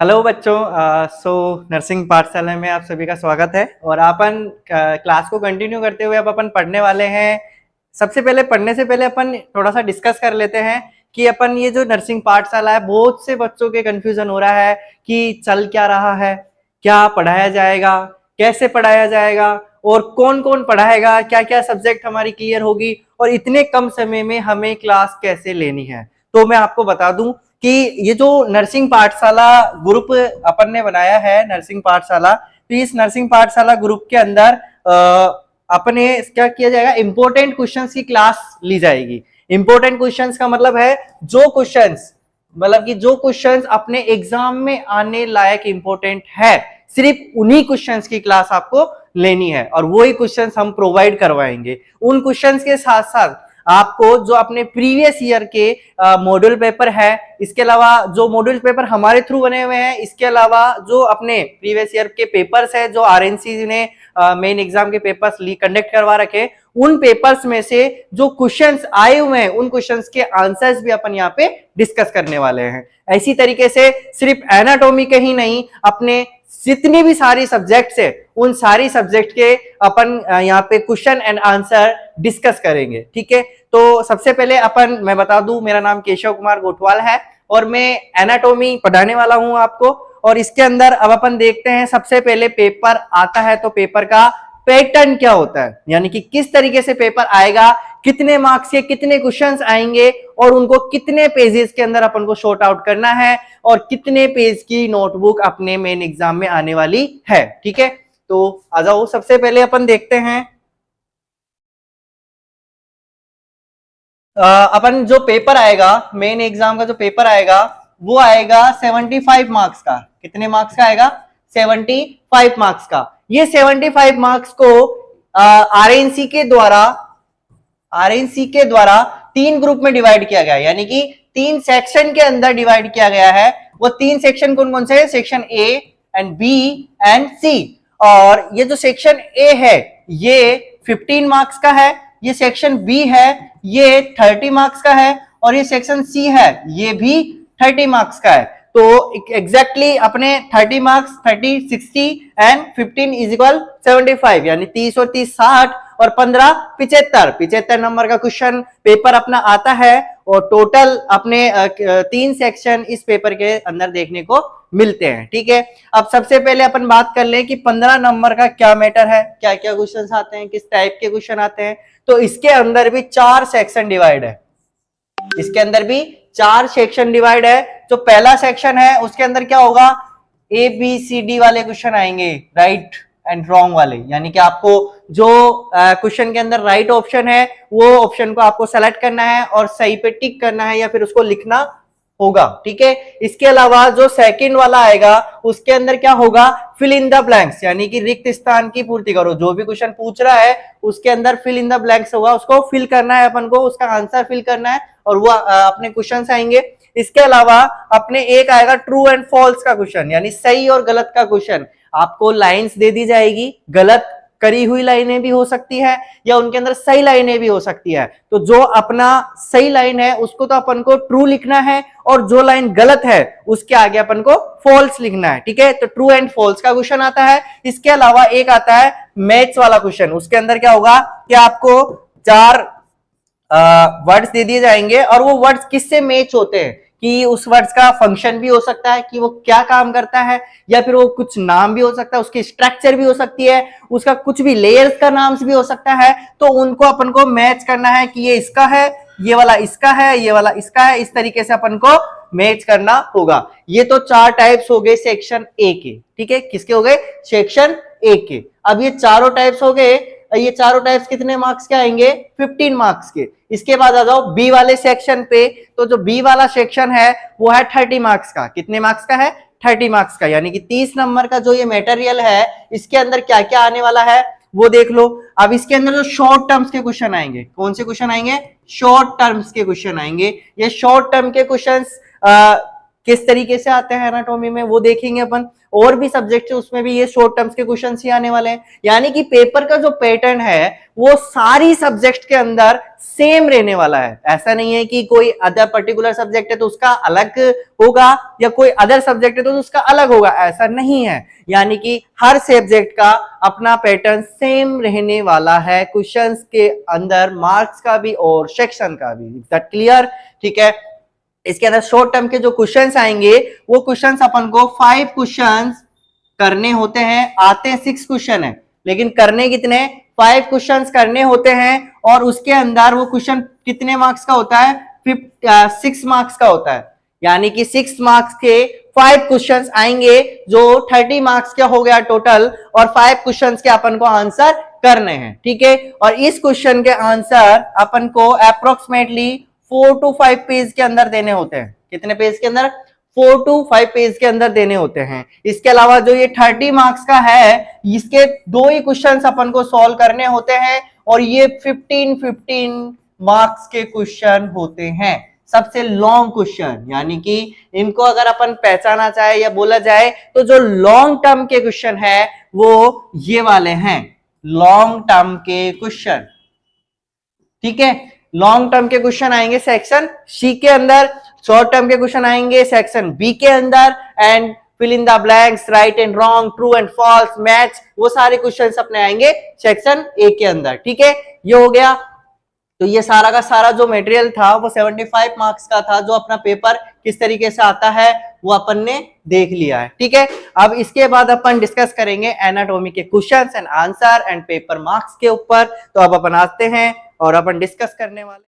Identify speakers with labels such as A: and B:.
A: Hello बच्चों। Nursing पाठशाला में आप सभी का स्वागत है और अपन क्लास को कंटिन्यू करते हुए अब अपन पढ़ने वाले हैं। सबसे पहले पढ़ने से पहले अपन थोड़ा सा डिस्कस कर लेते हैं कि अपन ये जो नर्सिंग पाठशाला है, बहुत से बच्चों के कंफ्यूजन हो रहा है कि चल क्या रहा है, क्या पढ़ाया जाएगा, कैसे पढ़ाया जाएगा और कौन कौन पढ़ाएगा, क्या क्या सब्जेक्ट हमारी क्लियर होगी और इतने कम समय में हमें क्लास कैसे लेनी है। तो मैं आपको बता दूं कि ये जो नर्सिंग पाठशाला ग्रुप अपन ने बनाया है, नर्सिंग पाठशाला, तो इस नर्सिंग पाठशाला ग्रुप के अंदर अपने क्या किया जाएगा, इंपॉर्टेंट क्वेश्चंस की क्लास ली जाएगी। इंपॉर्टेंट क्वेश्चंस का मतलब है जो क्वेश्चंस, मतलब कि जो क्वेश्चंस अपने एग्जाम में आने लायक इंपॉर्टेंट है, सिर्फ उन्हीं क्वेश्चंस की क्लास आपको लेनी है और वही क्वेश्चंस हम प्रोवाइड करवाएंगे। उन क्वेश्चंस के साथ साथ आपको जो अपने प्रीवियस ईयर के मॉड्यूल पेपर है, इसके अलावा जो मॉड्यूल पेपर हमारे थ्रू बने हुए हैं, इसके अलावा जो अपने प्रीवियस ईयर के पेपर्स है जो आरएनसी ने मेन एग्जाम के पेपर्स कंडक्ट करवा रखे, उन पेपर्स में से जो क्वेश्चंस आए हुए हैं उन क्वेश्चंस के आंसर्स भी अपन यहाँ पे डिस्कस करने वाले हैं। ऐसी तरीके से सिर्फ एनाटॉमी के ही नहीं, अपने जितनी भी सारी सब्जेक्ट्स है उन सारी सब्जेक्ट के अपन यहाँ पे क्वेश्चन एंड आंसर डिस्कस करेंगे। ठीक है, तो सबसे पहले अपन, मैं बता दूं, मेरा नाम केशव कुमार गोठवाल है और मैं एनाटॉमी पढ़ाने वाला हूं आपको। और इसके अंदर अब अपन देखते हैं, सबसे पहले पेपर आता है तो पेपर का पैटर्न क्या होता है, यानी कि किस तरीके से पेपर आएगा, कितने मार्क्स के कितने क्वेश्चंस आएंगे और उनको कितने पेजेस के अंदर अपन को शॉर्ट आउट करना है और कितने पेज की नोटबुक अपने मेन एग्जाम में आने वाली है। ठीक है, तो आ जाओ, सबसे पहले अपन देखते हैं अपन जो पेपर आएगा, मेन एग्जाम का जो पेपर आएगा वो आएगा 75 मार्क्स का। कितने मार्क्स का आएगा? 75 मार्क्स का। ये 75 मार्क्स को आरएनसी के द्वारा 3 ग्रुप में डिवाइड किया गया है, यानी कि 3 सेक्शन के अंदर डिवाइड किया गया है। वो 3 सेक्शन कौन कौन से हैं? Section A and B and C. और ये जो सेक्शन ए है ये 15 मार्क्स का है, ये सेक्शन बी है ये 30 मार्क्स का है और ये सेक्शन सी है ये भी 30 मार्क्स का है। तो एग्जैक्टली अपने 30 मार्क्स 30 60 एंड 15 इज इक्वल 75, यानी 30 और 30 60 और 15 75 नंबर का क्वेश्चन पेपर अपना आता है। और टोटल अपने 3 सेक्शन इस पेपर के अंदर देखने को मिलते हैं। ठीक है, अब सबसे पहले अपन बात कर लें कि 15 नंबर का क्या मैटर है, क्या क्या क्वेश्चन आते हैं, किस टाइप के क्वेश्चन आते हैं। तो इसके अंदर भी 4 सेक्शन डिवाइड है, इसके अंदर भी 4 सेक्शन डिवाइड है। जो पहला सेक्शन है उसके अंदर क्या होगा, ए बी सी डी वाले क्वेश्चन आएंगे, राइट एंड रॉन्ग वाले, यानी कि आपको जो क्वेश्चन के अंदर राइट ऑप्शन है वो ऑप्शन को आपको सेलेक्ट करना है और सही पे टिक करना है या फिर उसको लिखना होगा। ठीक है, इसके अलावा जो सेकंड वाला आएगा उसके अंदर क्या होगा, फिल इन द ब्लैंक्स, यानी कि रिक्त स्थान की पूर्ति करो। जो भी क्वेश्चन पूछ रहा है उसके अंदर फिल इन द ब्लैंक्स होगा, उसको फिल करना है अपन को, उसका आंसर फिल करना है और वो अपने क्वेश्चन आएंगे। इसके अलावा अपने एक आएगा ट्रू एंड फॉल्स का क्वेश्चन, यानी सही और गलत का क्वेश्चन। आपको लाइंस दे दी जाएगी, गलत करी हुई लाइनें भी हो सकती है या उनके अंदर सही लाइनें भी हो सकती है। तो जो अपना सही लाइन है उसको तो अपन को ट्रू लिखना है और जो लाइन गलत है उसके आगे अपन को फॉल्स लिखना है। ठीक है, तो ट्रू एंड फॉल्स का क्वेश्चन आता है। इसके अलावा एक आता है मैच वाला क्वेश्चन, उसके अंदर क्या होगा कि आपको 4 वर्ड्स दे दिए जाएंगे और वो वर्ड्स किससे मैच होते हैं, कि उस वर्ड्स का फंक्शन भी हो सकता है कि वो क्या काम करता है, या फिर वो कुछ नाम भी हो सकता है, उसकी स्ट्रक्चर भी हो सकती है, उसका कुछ भी लेयर्स का नाम भी हो सकता है। तो उनको अपन को मैच करना है कि ये इसका है, ये वाला इसका है, ये वाला इसका है, इस तरीके से अपन को मैच करना होगा। ये तो 4 टाइप्स हो गए सेक्शन ए के। ठीक है, किसके हो गए? सेक्शन ए के। अब ये चारों टाइप्स हो गए, ये चारों टाइप्स कितने मार्क्स के आएंगे? 15 मार्क्स के। इसके बाद आ जाओ बी वाले सेक्शन पे, तो जो बी वाला सेक्शन है वो है 30 मार्क्स का। कितने मार्क्स का है? 30 मार्क्स का, यानी कि 30 नंबर का जो ये मटेरियल है इसके अंदर क्या क्या आने वाला है वो देख लो। अब इसके अंदर जो शॉर्ट टर्म्स के क्वेश्चन आएंगे, कौन से क्वेश्चन आएंगे? शॉर्ट टर्म्स के क्वेश्चन आएंगे। ये शॉर्ट टर्म के क्वेश्चन किस तरीके से आते हैं एनाटॉमी में वो देखेंगे अपन। और भी सब्जेक्ट है उसमें भी ये शॉर्ट टर्म्स के क्वेश्चंस ही आने वाले हैं। यानी कि पेपर का जो पैटर्न है वो सारी सब्जेक्ट के अंदर सेम रहने वाला है। ऐसा नहीं है कि कोई अदर पर्टिकुलर सब्जेक्ट है तो उसका अलग होगा या कोई अदर सब्जेक्ट है तो उसका अलग होगा, ऐसा नहीं है। यानी कि हर सब्जेक्ट का अपना पैटर्न सेम रहने वाला है क्वेश्चंस के अंदर, मार्क्स का भी और सेक्शन का भी। That clear? ठीक है। इसके अंदर शॉर्ट टर्म के जो क्वेश्चंस आएंगे वो क्वेश्चंस अपन को 5 क्वेश्चंस करने होते हैं। आते हैं 6 क्वेश्चन है, लेकिन करने कितने? 5 क्वेश्चंस करने होते हैं। और उसके अंदर वो क्वेश्चन कितने मार्क्स का होता है? 6 मार्क्स का होता है। यानी कि 6 मार्क्स के 5 क्वेश्चंस आएंगे जो 30 मार्क्स का हो गया टोटल, और 5 क्वेश्चंस के अपन को आंसर करने हैं। ठीक है। और इस क्वेश्चन के आंसर अपन को अप्रोक्सीमेटली 4 to 5 पेज के अंदर देने होते हैं। कितने पेज के अंदर? 4 to 5 पेज के अंदर देने होते हैं। इसके अलावा जो ये 30 मार्क्स का है, इसके 2 ही क्वेश्चंस अपन को सॉल्व करने होते हैं, और ये 15 मार्क्स के क्वेश्चन होते हैं, सबसे लॉन्ग क्वेश्चन। यानी कि इनको अगर अपन पहचाना चाहे या बोला जाए तो जो लॉन्ग टर्म के क्वेश्चन है वो ये वाले हैं, लॉन्ग टर्म के क्वेश्चन। ठीक है। लॉन्ग टर्म के क्वेश्चन आएंगे सेक्शन सी के अंदर, शॉर्ट टर्म के क्वेश्चन आएंगे सेक्शन बी के अंदर, and fill in the blanks, right and wrong, true and false, match, वो सारे क्वेश्चंस अपने आएंगे सेक्शन ए के अंदर। ठीक है। ये हो गया। तो ये सारा का सारा जो मटेरियल था वो 75 मार्क्स का था, जो अपना पेपर किस तरीके से आता है वो अपन ने देख लिया है। ठीक है। अब इसके बाद अपन डिस्कस करेंगे एनाटॉमी के questions and answer and paper marks के ऊपर। तो अब अपन आते हैं और अपन डिस्कस करने वाले